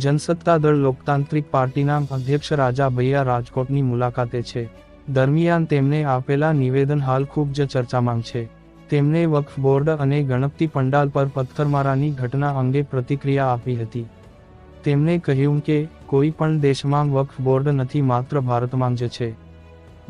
જનસત્તા દળ લોકતાંત્રિક પાર્ટીના અધ્યક્ષ રાજા ભૈયા રાજકોટની મુલાકાતે છે. દરમિયાન તેમને આપેલા નિવેદન હાલ ખૂબ જ ચર્ચામાં છે. તેમણે વક્ફ બોર્ડ અને ગણપતિ પંડાલ પર પથ્થરમારાની ઘટના અંગે પ્રતિક્રિયા આપી હતી. તેમણે કહ્યું કે કોઈ પણ દેશમાં વક્ફ બોર્ડ નથી, માત્ર ભારતમાં જ છે.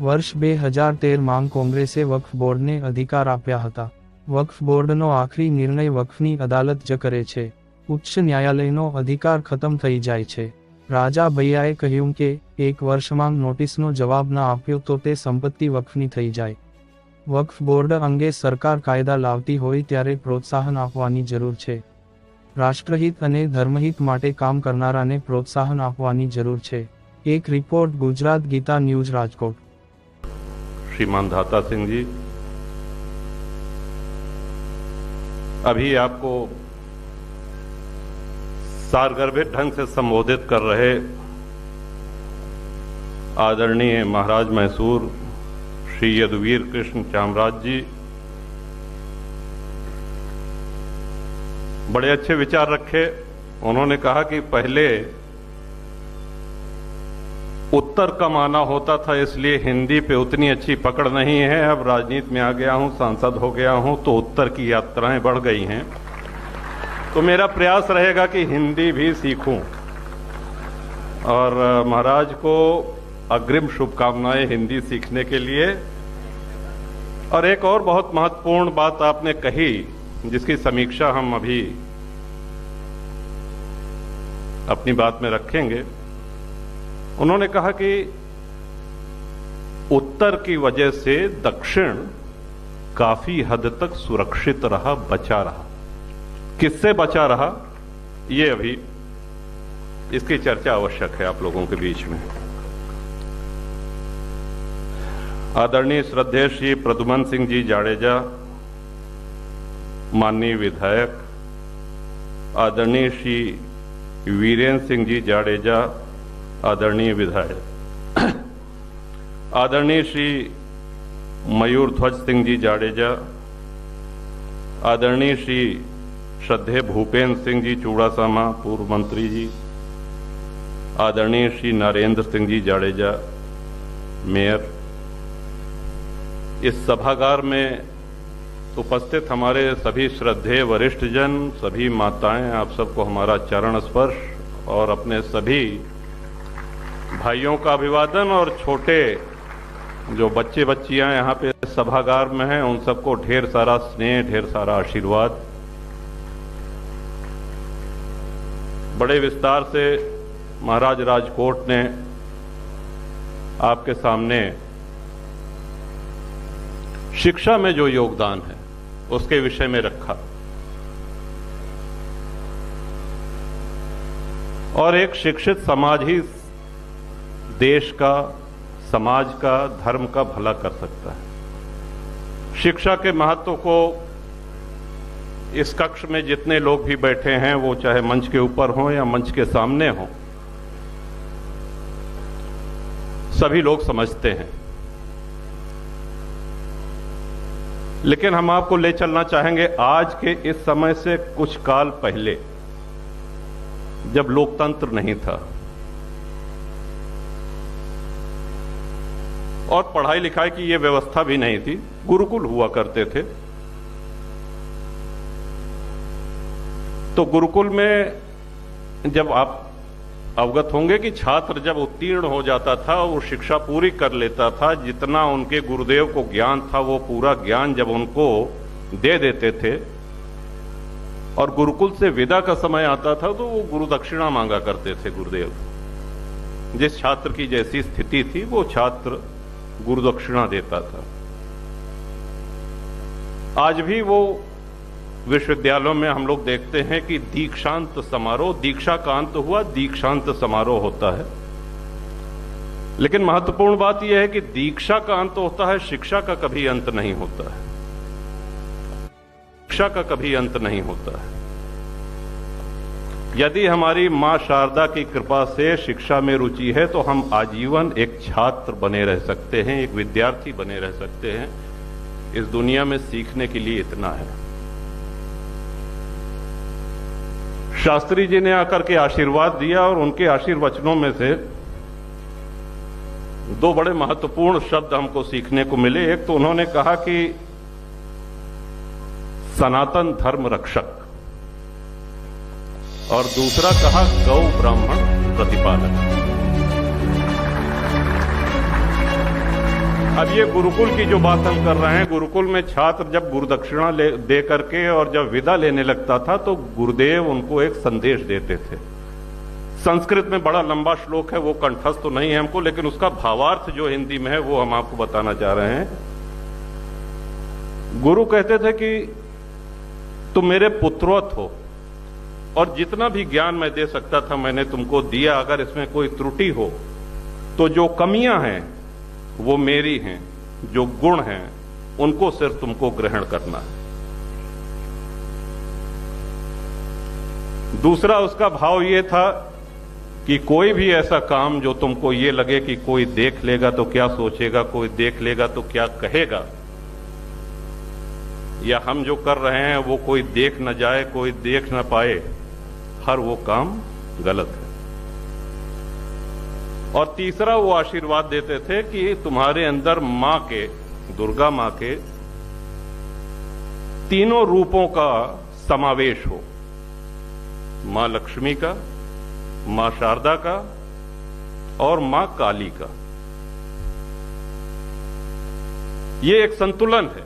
વર્ષ 2013માં કોંગ્રેસે વક્ફ બોર્ડને અધિકાર આપ્યા હતા. વક્ફ બોર્ડનો આખરી નિર્ણય વક્ફની અદાલત જ કરે છે. ઉચ્ચ ન્યાયાલયનો અધિકાર ખતમ થઈ જાય છે. રાજા ભૈયાએ કહ્યું કે એક વર્ષમાં નોટિસનો જવાબ ન આપ્યો તો તે સંપત્તિ વક્ફની થઈ જાય. વક્ફ બોર્ડ અંગે સરકાર કાયદા લાવતી હોય ત્યારે પ્રોત્સાહન આપવાની જરૂર છે. રાષ્ટ્રહિત અને ધર્મહિત માટે કામ કરનારાને પ્રોત્સાહન આપવાની જરૂર છે. એક રિપોર્ટ, ગુજરાત ગીતા ન્યૂઝ, રાજકોટ. श्रीमान धाता सिंह जी, अभी आपको सारगर्भित ढंग से संबोधित कर रहे आदरणीय महाराज मैसूर श्री यदुवीर कृष्ण चामराज जी बड़े अच्छे विचार रखे. उन्होंने कहा कि पहले उत्तर का माना होता था, इसलिए हिंदी पे उतनी अच्छी पकड़ नहीं है. अब राजनीति में आ गया हूं, सांसद हो गया हूं, तो उत्तर की यात्राएं बढ़ गई हैं. तो मेरा प्रयास रहेगा कि हिंदी भी सीखूं. और महाराज को अग्रिम शुभकामनाएं हिंदी सीखने के लिए. और एक और बहुत महत्वपूर्ण बात आपने कही, जिसकी समीक्षा हम अभी अपनी बात में रखेंगे. उन्होंने कहा कि उत्तर की वजह से दक्षिण काफी हद तक सुरक्षित रहा, बचा रहा. किससे बचा रहा, ये अभी इसकी चर्चा आवश्यक है आप लोगों के बीच में. आदरणीय श्रद्धेय श्री प्रद्युमन सिंह जी जाडेजा, माननीय विधायक, आदरणीय श्री वीरेंद्र सिंह जी जाडेजा, आदरणीय विधायक, आदरणीय श्री मयूर ध्वज सिंह जी जाडेजा, आदरणीय श्री श्रद्धेय भूपेंद्र सिंह जी चूड़ासामा, पूर्व मंत्री जी, आदरणीय श्री नरेंद्र सिंह जी जाडेजा, मेयर, इस सभागार में उपस्थित हमारे सभी श्रद्धेय वरिष्ठ जन, सभी माताएं, आप सबको हमारा चरण स्पर्श और अपने सभी भाइयों का अभिवादन. और छोटे जो बच्चे बच्चियां यहाँ पे सभागार में हैं, उन सबको ढेर सारा स्नेह, ढेर सारा आशीर्वाद. बड़े विस्तार से महाराज राजकोट ने आपके सामने शिक्षा में जो योगदान है उसके विषय में रखा. और एक शिक्षित समाज ही देश का, समाज का, धर्म का भला कर सकता है. शिक्षा के महत्व को इस कक्ष में जितने लोग भी बैठे हैं, वो चाहे मंच के ऊपर हों या मंच के सामने हों, सभी लोग समझते हैं. लेकिन हम आपको ले चलना चाहेंगे आज के इस समय से कुछ काल पहले, जब लोकतंत्र नहीं था और पढ़ाई लिखाई की ये व्यवस्था भी नहीं थी. गुरुकुल हुआ करते थे. तो गुरुकुल में जब आप अवगत होंगे कि छात्र जब उत्तीर्ण हो जाता था, वो शिक्षा पूरी कर लेता था, जितना उनके गुरुदेव को ज्ञान था वो पूरा ज्ञान जब उनको दे देते थे और गुरुकुल से विदा का समय आता था तो वो गुरु दक्षिणा मांगा करते थे गुरुदेव. जिस छात्र की जैसी स्थिति थी वो छात्र गुरु दक्षिणा देता था. आज भी वो विश्वविद्यालयों में हम लोग देखते हैं कि दीक्षांत समारोह, दीक्षा का अंत हुआ, दीक्षांत समारोह होता है. लेकिन महत्वपूर्ण बात यह है कि दीक्षा का अंत होता है, शिक्षा का कभी अंत नहीं होता है. शिक्षा का कभी अंत नहीं होता है. यदि हमारी मां शारदा की कृपा से शिक्षा में रुचि है तो हम आजीवन एक छात्र बने रह सकते हैं, एक विद्यार्थी बने रह सकते हैं. इस दुनिया में सीखने के लिए इतना है. शास्त्री जी ने आकर के आशीर्वाद दिया और उनके आशीर्वचनों में से दो बड़े महत्वपूर्ण शब्द हमको सीखने को मिले। एक तो उन्होंने कहा कि सनातन धर्म रक्षक, और दूसरा कहा गौ ब्राह्मण प्रतिपालक। अब ये गुरुकुल की जो बात हम कर रहे हैं, गुरुकुल में छात्र जब गुरुदक्षिणा दे करके और जब विदा लेने लगता था तो गुरुदेव उनको एक संदेश देते थे। संस्कृत में बड़ा लंबा श्लोक है, वो कंठस्थ तो नहीं है हमको, लेकिन उसका भावार्थ जो हिंदी में है वो हम आपको बताना चाह रहे हैं। गुरु कहते थे कि तुम मेरे पुत्रवत हो और जितना भी ज्ञान मैं दे सकता था मैंने तुमको दिया। अगर इसमें कोई त्रुटि हो तो जो कमियां हैं वो मेरी हैं, जो गुण हैं उनको सिर्फ तुमको ग्रहण करना है। दूसरा उसका भाव ये था कि कोई भी ऐसा काम जो तुमको ये लगे कि कोई देख लेगा तो क्या सोचेगा, कोई देख लेगा तो क्या कहेगा, या हम जो कर रहे हैं वो कोई देख न जाए, कोई देख न पाए, हर वो काम गलत है। और तीसरा वो आशीर्वाद देते थे कि तुम्हारे अंदर मां के, दुर्गा मां के तीनों रूपों का समावेश हो, मां लक्ष्मी का, मां शारदा का और मां काली का। ये एक संतुलन है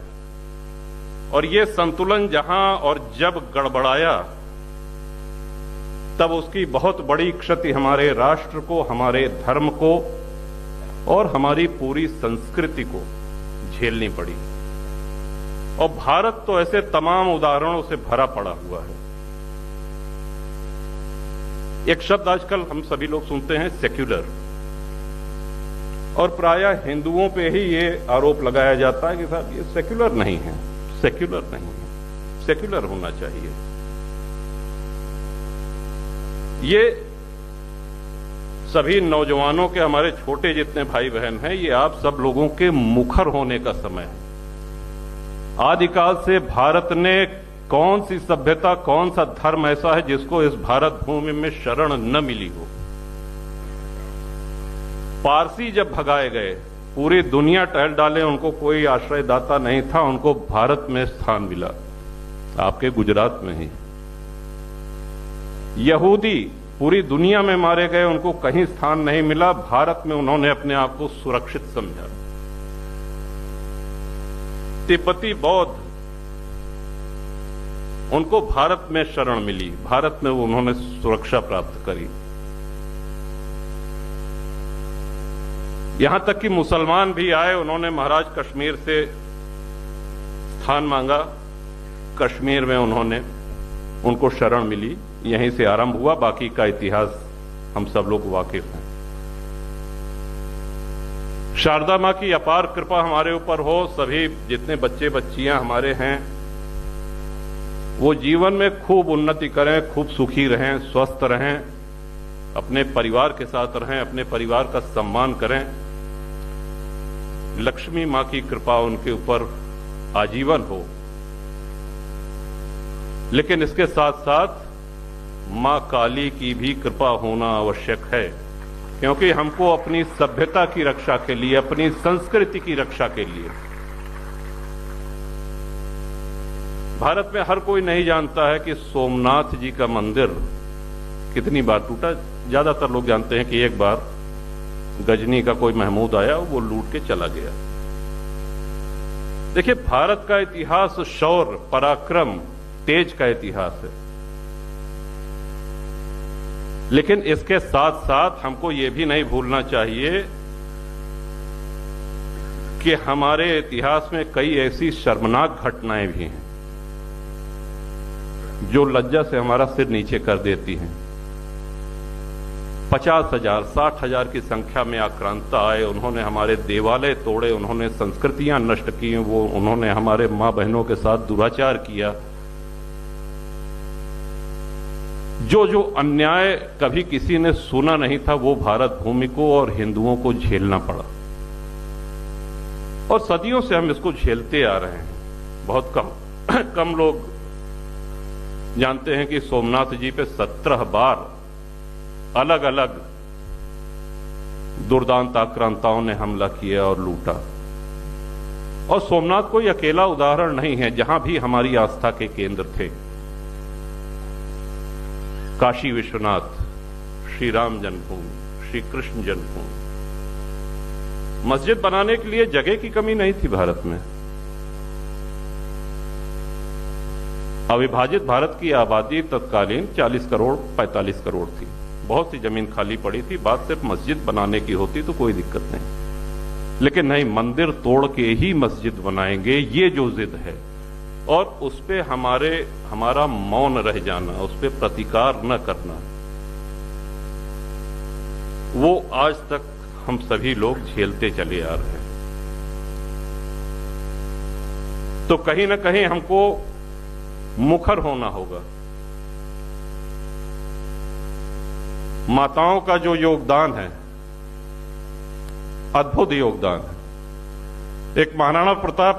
और ये संतुलन जहां और जब गड़बड़ाया तब उसकी बहुत बड़ी क्षति हमारे राष्ट्र को, हमारे धर्म को और हमारी पूरी संस्कृति को झेलनी पड़ी। और भारत तो ऐसे तमाम उदाहरणों से भरा पड़ा हुआ है। एक शब्द आजकल हम सभी लोग सुनते हैं, सेक्युलर, और प्रायः हिंदुओं पे ही ये आरोप लगाया जाता है कि साहब ये सेक्युलर नहीं है, सेक्युलर नहीं है, सेक्युलर होना चाहिए। ये सभी नौजवानों के, हमारे छोटे जितने भाई बहन हैं, ये आप सब लोगों के मुखर होने का समय है। आदिकाल से भारत ने कौन सी सभ्यता, कौन सा धर्म ऐसा है जिसको इस भारत भूमि में शरण न मिली हो। पारसी जब भगाए गए, पूरी दुनिया टहल डाले, उनको कोई आश्रयदाता नहीं था, उनको भारत में स्थान मिला, आपके गुजरात में ही। यहूदी पूरी दुनिया में मारे गए, उनको कहीं स्थान नहीं मिला, भारत में उन्होंने अपने आप को सुरक्षित समझा। तिब्बती बौद्ध, उनको भारत में शरण मिली, भारत में उन्होंने सुरक्षा प्राप्त करी। यहां तक कि मुसलमान भी आए, उन्होंने महाराज कश्मीर से स्थान मांगा, कश्मीर में उनको शरण मिली, यहीं से आरंभ हुआ। बाकी का इतिहास हम सब लोग वाकिफ हैं। शारदा मां की अपार कृपा हमारे ऊपर हो। सभी जितने बच्चे बच्चियां हमारे हैं वो जीवन में खूब उन्नति करें, खूब सुखी रहें, स्वस्थ रहें, अपने परिवार के साथ रहें, अपने परिवार का सम्मान करें। लक्ष्मी मां की कृपा उनके ऊपर आजीवन हो। लेकिन इसके साथ साथ मां काली की भी कृपा होना आवश्यक है, क्योंकि हमको अपनी सभ्यता की रक्षा के लिए, अपनी संस्कृति की रक्षा के लिए, भारत में हर कोई नहीं जानता है कि सोमनाथ जी का मंदिर कितनी बार टूटा। ज्यादातर लोग जानते हैं कि एक बार गजनी का कोई महमूद आया, वो लूट के चला गया। देखिए, भारत का इतिहास शौर्य, पराक्रम, तेज का इतिहास है। लेकिन इसके साथ साथ हमको ये भी नहीं भूलना चाहिए कि हमारे इतिहास में कई ऐसी शर्मनाक घटनाएं भी हैं जो लज्जा से हमारा सिर नीचे कर देती हैं। 50,000, 60,000 की संख्या में आक्रांता आए, उन्होंने हमारे देवालय तोड़े, उन्होंने संस्कृतियां नष्ट की, उन्होंने हमारे मां बहनों के साथ दुराचार किया। जो अन्याय कभी किसी ने सुना नहीं था, वो भारत भूमि को और हिंदुओं को झेलना पड़ा, और सदियों से हम इसको झेलते आ रहे हैं। बहुत कम लोग जानते हैं कि सोमनाथ जी पे 17 बार अलग अलग दुर्दांत आक्रांताओं ने हमला किया और लूटा। और सोमनाथ कोई अकेला उदाहरण नहीं है जहां भी हमारी आस्था के केंद्र थे। काशी विश्वनाथ, श्री राम जन्मभूमि, श्री कृष्ण जन्मभूमि, मस्जिद बनाने के लिए जगह की कमी नहीं थी भारत में। अविभाजित भारत की आबादी तत्कालीन 40 करोड़ 45 करोड़ थी। बहुत सी जमीन खाली पड़ी थी। बात सिर्फ मस्जिद बनाने की होती तो कोई दिक्कत नहीं, लेकिन नहीं, मंदिर तोड़ के ही मस्जिद बनाएंगे, ये जो जिद है, और उस पे हमारा मौन रह जाना, उस पे प्रतिकार न करना, वो आज तक हम सभी लोग झेलते चले आ रहे हैं। तो कहीं ना कहीं हमको मुखर होना होगा। माताओं का जो योगदान है, अद्भुत योगदान है। एक महाराणा प्रताप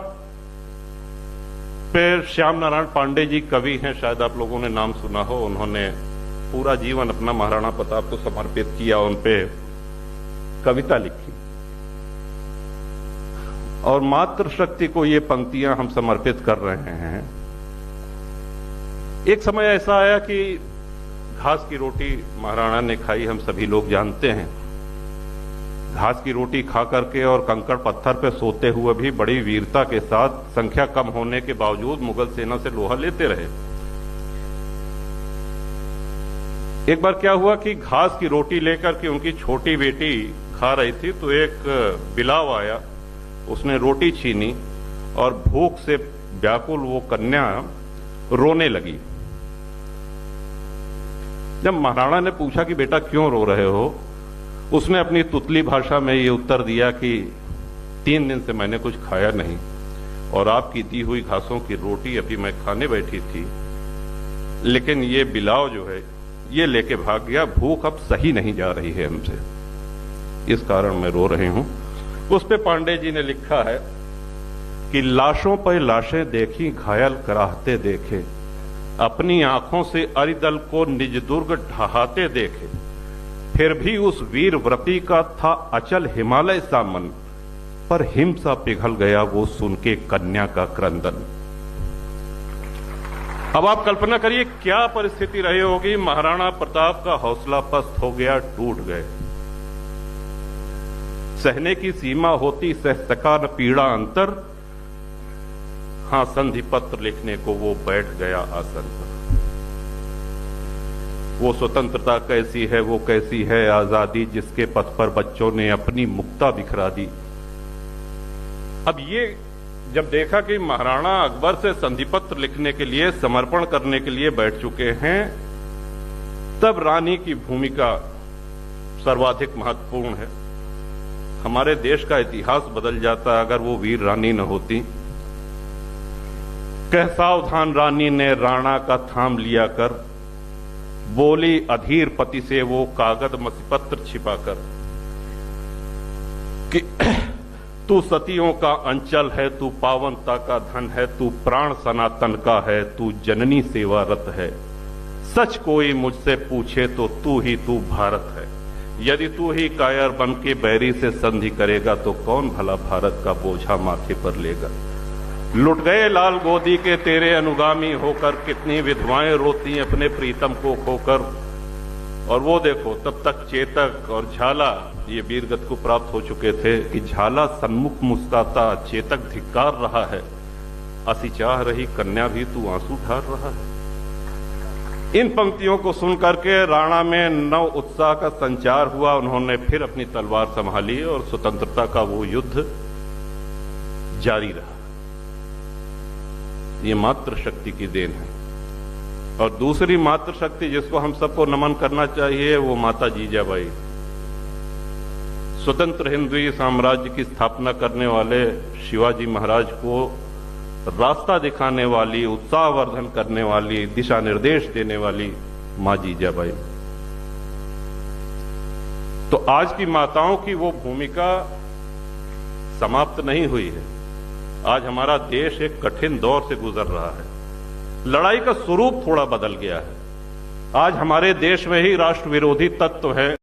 पे श्याम नारायण पांडे जी कवि हैं, शायद आप लोगों ने नाम सुना हो। उन्होंने पूरा जीवन अपना महाराणा प्रताप को समर्पित किया, उन पे कविता लिखी, और मातृशक्ति को ये पंक्तियां हम समर्पित कर रहे हैं। एक समय ऐसा आया कि घास की रोटी महाराणा ने खाई, हम सभी लोग जानते हैं। घास की रोटी खा करके और कंकड़ पत्थर पे सोते हुए भी बड़ी वीरता के साथ, संख्या कम होने के बावजूद, मुगल सेना से लोहा लेते रहे। एक बार क्या हुआ कि घास की रोटी लेकर के उनकी छोटी बेटी खा रही थी, तो एक बिलाव आया, उसने रोटी छीनी और भूख से व्याकुल वो कन्या रोने लगी। जब महाराणा ने पूछा कि बेटा क्यों रो रहे हो, उसने अपनी तुतली भाषा में ये उत्तर दिया कि 3 दिन से मैंने कुछ खाया नहीं, और आपकी दी हुई घासों की रोटी अभी मैं खाने बैठी थी, लेकिन ये बिलाव जो है ये लेके भाग गया। भूख अब सही नहीं जा रही है हमसे, इस कारण मैं रो रही हूं। उस पे पांडे जी ने लिखा है कि लाशों पर लाशें देखी, घायल कराहते देखे, अपनी आंखों से अरिदल को निज दुर्ग ढहाते देखे, फिर भी उस वीर व्रती का था अचल हिमालय सा मन, पर हिमसा पिघल गया वो सुन के कन्या का क्रंदन। अब आप कल्पना करिए क्या परिस्थिति रही होगी। महाराणा प्रताप का हौसला पस्त हो गया, टूट गए। सहने की सीमा होती सह सका न पीड़ा अंतर, हां संधि पत्र लिखने को वो बैठ गया आसन पर। वो स्वतंत्रता कैसी है, वो कैसी है आजादी, जिसके पथ पर बच्चों ने अपनी मुक्ता बिखरा दी। अब ये जब देखा कि महाराणा अकबर से संधि पत्र लिखने के लिए, समर्पण करने के लिए बैठ चुके हैं, तब रानी की भूमिका सर्वाधिक महत्वपूर्ण है। हमारे देश का इतिहास बदल जाता अगर वो वीर रानी न होती। कह सावधान रानी ने राणा का थाम लिया कर, बोली अधीर पति से वो कागज मसीपत्र छिपाकर कि तू सतियों का अंचल है, तू पावनता का धन है, तू प्राण सनातन का है, तू जननी सेवारत है। सच कोई मुझसे पूछे तो तू भारत है। यदि तू ही कायर बन के बैरी से संधि करेगा तो कौन भला भारत का बोझा माथे पर लेगा। लुट गए लाल गोदी के तेरे अनुगामी होकर, कितनी विधवाएं रोती अपने प्रीतम को खोकर। और वो देखो तब तक चेतक और झाला ये वीरगति को प्राप्त हो चुके थे कि झाला सन्मुख मुस्काता, चेतक धिक्कार रहा है, असी चाह रही कन्या भी तू आंसू ढार रहा है। इन पंक्तियों को सुनकर के राणा में नव उत्साह का संचार हुआ। उन्होंने फिर अपनी तलवार संभाली और स्वतंत्रता का वो युद्ध जारी रहा। ये मातृशक्ति की देन है। और दूसरी मातृशक्ति जिसको हम सबको नमन करना चाहिए वो माता जीजाबाई, स्वतंत्र हिंदवी साम्राज्य की स्थापना करने वाले शिवाजी महाराज को रास्ता दिखाने वाली, उत्साहवर्धन करने वाली, दिशा निर्देश देने वाली मां जीजाबाई। तो आज की माताओं की वो भूमिका समाप्त नहीं हुई है। आज हमारा देश एक कठिन दौर से गुजर रहा है। लड़ाई का स्वरूप थोड़ा बदल गया है। आज हमारे देश में ही राष्ट्र विरोधी तत्व हैं।